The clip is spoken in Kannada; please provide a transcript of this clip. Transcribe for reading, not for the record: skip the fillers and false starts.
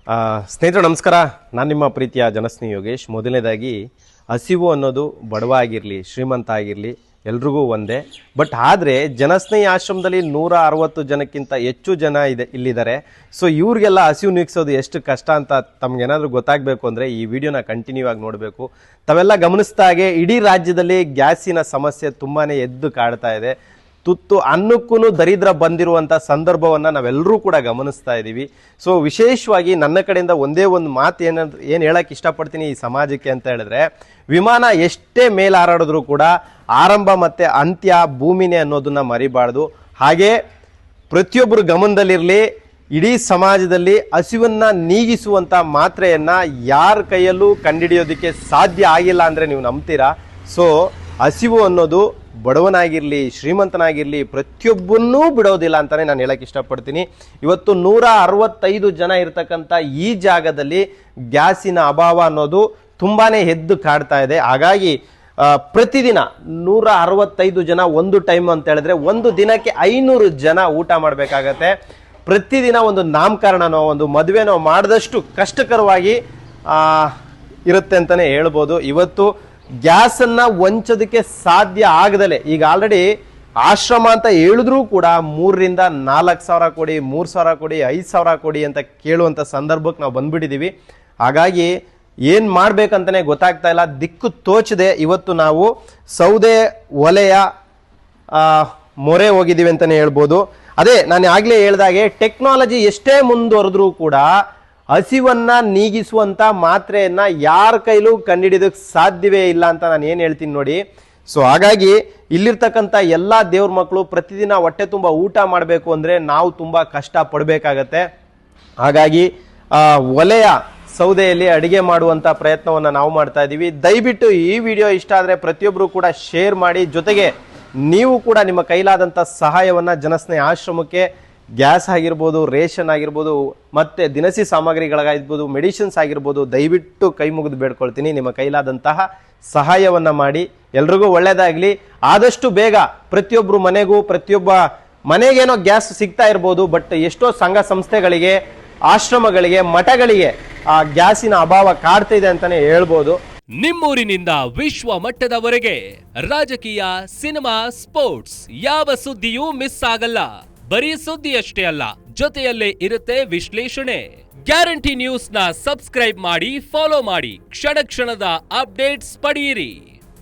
ಸ್ನೇಹಿತರು ನಮಸ್ಕಾರ. ನಾನು ನಿಮ್ಮ ಪ್ರೀತಿಯ ಜನಸ್ನೇಹಿ ಯೋಗೇಶ್. ಮೊದಲನೇದಾಗಿ ಹಸಿವು ಅನ್ನೋದು ಬಡವ ಆಗಿರಲಿ ಶ್ರೀಮಂತ ಆಗಿರಲಿ ಎಲ್ರಿಗೂ ಒಂದೇ. ಬಟ್ ಆದರೆ ಜನಸ್ನೇಹಿ ಆಶ್ರಮದಲ್ಲಿ 160 ಜನಕ್ಕಿಂತ ಹೆಚ್ಚು ಜನ ಇಲ್ಲಿದ್ದಾರೆ. ಸೊ ಇವ್ರಿಗೆಲ್ಲ ಹಸಿವು ನೀಗಿಸೋದು ಎಷ್ಟು ಕಷ್ಟ ಅಂತ ತಮಗೇನಾದರೂ ಗೊತ್ತಾಗಬೇಕು ಅಂದರೆ ಈ ವಿಡಿಯೋನ ಕಂಟಿನ್ಯೂ ಆಗಿ ನೋಡಬೇಕು. ತಾವೆಲ್ಲ ಗಮನಿಸಿದಾಗೆ ಇಡೀ ರಾಜ್ಯದಲ್ಲಿ ಗ್ಯಾಸಿನ ಸಮಸ್ಯೆ ತುಂಬಾ ಎದ್ದು ಕಾಡ್ತಾ ಇದೆ. ತುತ್ತು ಅನ್ನಕ್ಕೂ ದರಿದ್ರ ಬಂದಿರುವಂಥ ಸಂದರ್ಭವನ್ನು ನಾವೆಲ್ಲರೂ ಕೂಡ ಗಮನಿಸ್ತಾ ಇದ್ದೀವಿ. ಸೊ ವಿಶೇಷವಾಗಿ ನನ್ನ ಕಡೆಯಿಂದ ಒಂದೇ ಒಂದು ಮಾತು ಏನು ಹೇಳಕ್ಕೆ ಇಷ್ಟಪಡ್ತೀನಿ ಈ ಸಮಾಜಕ್ಕೆ ಅಂತ ಹೇಳಿದ್ರೆ, ವಿಮಾನ ಎಷ್ಟೇ ಮೇಲಾರಾಡಿದ್ರೂ ಕೂಡ ಆರಂಭ ಮತ್ತು ಅಂತ್ಯ ಭೂಮಿನೇ ಅನ್ನೋದನ್ನ ಮರಿಬಾರ್ದು. ಹಾಗೆ ಪ್ರತಿಯೊಬ್ಬರು ಗಮನದಲ್ಲಿರಲಿ, ಇಡೀ ಸಮಾಜದಲ್ಲಿ ಹಸಿವನ್ನು ನೀಗಿಸುವಂಥ ಮಾತ್ರೆಯನ್ನು ಯಾರ ಕೈಯಲ್ಲೂ ಕಂಡುಹಿಡಿಯೋದಕ್ಕೆ ಸಾಧ್ಯ ಆಗಿಲ್ಲ ಅಂದರೆ ನೀವು ನಂಬ್ತೀರಾ? ಸೊ ಹಸಿವು ಅನ್ನೋದು ಬಡವನಾಗಿರಲಿ ಶ್ರೀಮಂತನಾಗಿರಲಿ ಪ್ರತಿಯೊಬ್ಬನ್ನೂ ಬಿಡೋದಿಲ್ಲ ಅಂತಲೇ ನಾನು ಹೇಳಕ್ಕೆ ಇಷ್ಟಪಡ್ತೀನಿ. ಇವತ್ತು 165 ಜನ ಇರತಕ್ಕಂಥ ಈ ಜಾಗದಲ್ಲಿ ಗ್ಯಾಸಿನ ಅಭಾವ ಅನ್ನೋದು ತುಂಬಾ ಎದ್ದು ಕಾಡ್ತಾ ಇದೆ. ಹಾಗಾಗಿ ಪ್ರತಿದಿನ 165 ಜನ ಒಂದು ಟೈಮ್ ಅಂತ ಹೇಳಿದ್ರೆ ಒಂದು ದಿನಕ್ಕೆ 500 ಜನ ಊಟ ಮಾಡಬೇಕಾಗತ್ತೆ. ಪ್ರತಿದಿನ ಒಂದು ನಾಮಕರಣನೋ ಒಂದು ಮದುವೆನೋ ಮಾಡಿದಷ್ಟು ಕಷ್ಟಕರವಾಗಿ ಇರುತ್ತೆ ಅಂತಲೇ ಹೇಳ್ಬೋದು. ಇವತ್ತು ಗ್ಯಾಸನ್ನು ವಂಚೋದಕ್ಕೆ ಸಾಧ್ಯ ಆಗದಲೇ ಈಗ ಆಲ್ರೆಡಿ ಆಶ್ರಮ ಅಂತ ಹೇಳಿದ್ರೂ ಕೂಡ 3ರಿಂದ 4,000 ಕೊಡಿ, 3,000 ಕೊಡಿ, 5,000 ಕೊಡಿ ಅಂತ ಕೇಳುವಂಥ ಸಂದರ್ಭಕ್ಕೆ ನಾವು ಬಂದ್ಬಿಟ್ಟಿದ್ದೀವಿ. ಹಾಗಾಗಿ ಏನು ಮಾಡ್ಬೇಕಂತಲೇ ಗೊತ್ತಾಗ್ತಾ ಇಲ್ಲ, ದಿಕ್ಕು ತೋಚದೆ ಇವತ್ತು ನಾವು ಸೌದೆ ಒಲೆಯ ಮೊರೆ ಹೋಗಿದ್ದೀವಿ ಅಂತಲೇ ಹೇಳ್ಬೋದು. ಅದೇ ನಾನು ಆಗಲೇ ಹೇಳ್ದಾಗೆ ಟೆಕ್ನಾಲಜಿ ಎಷ್ಟೇ ಮುಂದುವರೆದ್ರೂ ಕೂಡ ಹಸಿವನ್ನ ನೀಗಿಸುವಂಥ ಮಾತ್ರೆಯನ್ನು ಯಾರ ಕೈಲೂ ಕಂಡುಹಿಡಿಯೋದಕ್ಕೆ ಸಾಧ್ಯವೇ ಇಲ್ಲ ಅಂತ ನಾನು ಏನು ಹೇಳ್ತೀನಿ ನೋಡಿ. ಸೊ ಹಾಗಾಗಿ ಇಲ್ಲಿರ್ತಕ್ಕಂಥ ಎಲ್ಲ ದೇವ್ರ ಮಕ್ಕಳು ಪ್ರತಿದಿನ ಹೊಟ್ಟೆ ತುಂಬ ಊಟ ಮಾಡಬೇಕು ಅಂದರೆ ನಾವು ತುಂಬ ಕಷ್ಟ ಪಡಬೇಕಾಗತ್ತೆ. ಹಾಗಾಗಿ ಒಲೆಯ ಸೌದೆಯಲ್ಲಿ ಅಡುಗೆ ಮಾಡುವಂಥ ಪ್ರಯತ್ನವನ್ನು ನಾವು ಮಾಡ್ತಾ ಇದ್ದೀವಿ. ದಯವಿಟ್ಟು ಈ ವಿಡಿಯೋ ಇಷ್ಟ ಆದರೆ ಪ್ರತಿಯೊಬ್ಬರು ಕೂಡ ಶೇರ್ ಮಾಡಿ, ಜೊತೆಗೆ ನೀವು ಕೂಡ ನಿಮ್ಮ ಕೈಲಾದಂಥ ಸಹಾಯವನ್ನು ಜನಸ್ನೇಹಿ ಆಶ್ರಮಕ್ಕೆ ಗ್ಯಾಸ್ ಆಗಿರ್ಬೋದು, ರೇಷನ್ ಆಗಿರ್ಬೋದು, ಮತ್ತು ದಿನಸಿ ಸಾಮಗ್ರಿಗಳಾಗಿರ್ಬೋದು, ಮೆಡಿಸಿನ್ಸ್ ಆಗಿರ್ಬೋದು, ದಯವಿಟ್ಟು ಕೈ ಮುಗಿದು ಬೇಡ್ಕೊಳ್ತೀನಿ ನಿಮ್ಮ ಕೈಲಾದಂತಹ ಸಹಾಯವನ್ನು ಮಾಡಿ. ಎಲ್ರಿಗೂ ಒಳ್ಳೆಯದಾಗಲಿ. ಆದಷ್ಟು ಬೇಗ ಪ್ರತಿಯೊಬ್ಬರು ಮನೆಗೂ ಪ್ರತಿಯೊಬ್ಬ ಮನೆಗೇನೋ ಗ್ಯಾಸ್ ಸಿಗ್ತಾ ಇರ್ಬೋದು, ಬಟ್ ಎಷ್ಟೋ ಸಂಘ ಸಂಸ್ಥೆಗಳಿಗೆ, ಆಶ್ರಮಗಳಿಗೆ, ಮಠಗಳಿಗೆ ಆ ಗ್ಯಾಸಿನ ಅಭಾವ ಕಾಡ್ತಾ ಇದೆ ಅಂತಲೇ ಹೇಳ್ಬೋದು. ನಿಮ್ಮೂರಿನಿಂದ ವಿಶ್ವ ಮಟ್ಟದವರೆಗೆ ರಾಜಕೀಯ, ಸಿನಿಮಾ, ಸ್ಪೋರ್ಟ್ಸ್ ಯಾವ ಸುದ್ದಿಯೂ ಮಿಸ್ ಆಗಲ್ಲ. ಬರೀ ಸುದ್ದಿ ಅಷ್ಟೇ ಅಲ್ಲ, ಜೊತೆಯಲ್ಲೇ ಇರುತ್ತೆ ವಿಶ್ಲೇಷಣೆ. ಗ್ಯಾರಂಟಿ ನ್ಯೂಸ್ ನ ಸಬ್ಸ್ಕ್ರೈಬ್ ಮಾಡಿ, ಫಾಲೋ ಮಾಡಿ, ಕ್ಷಣ ಕ್ಷಣದ ಅಪ್ಡೇಟ್ಸ್ ಪಡೆಯಿರಿ.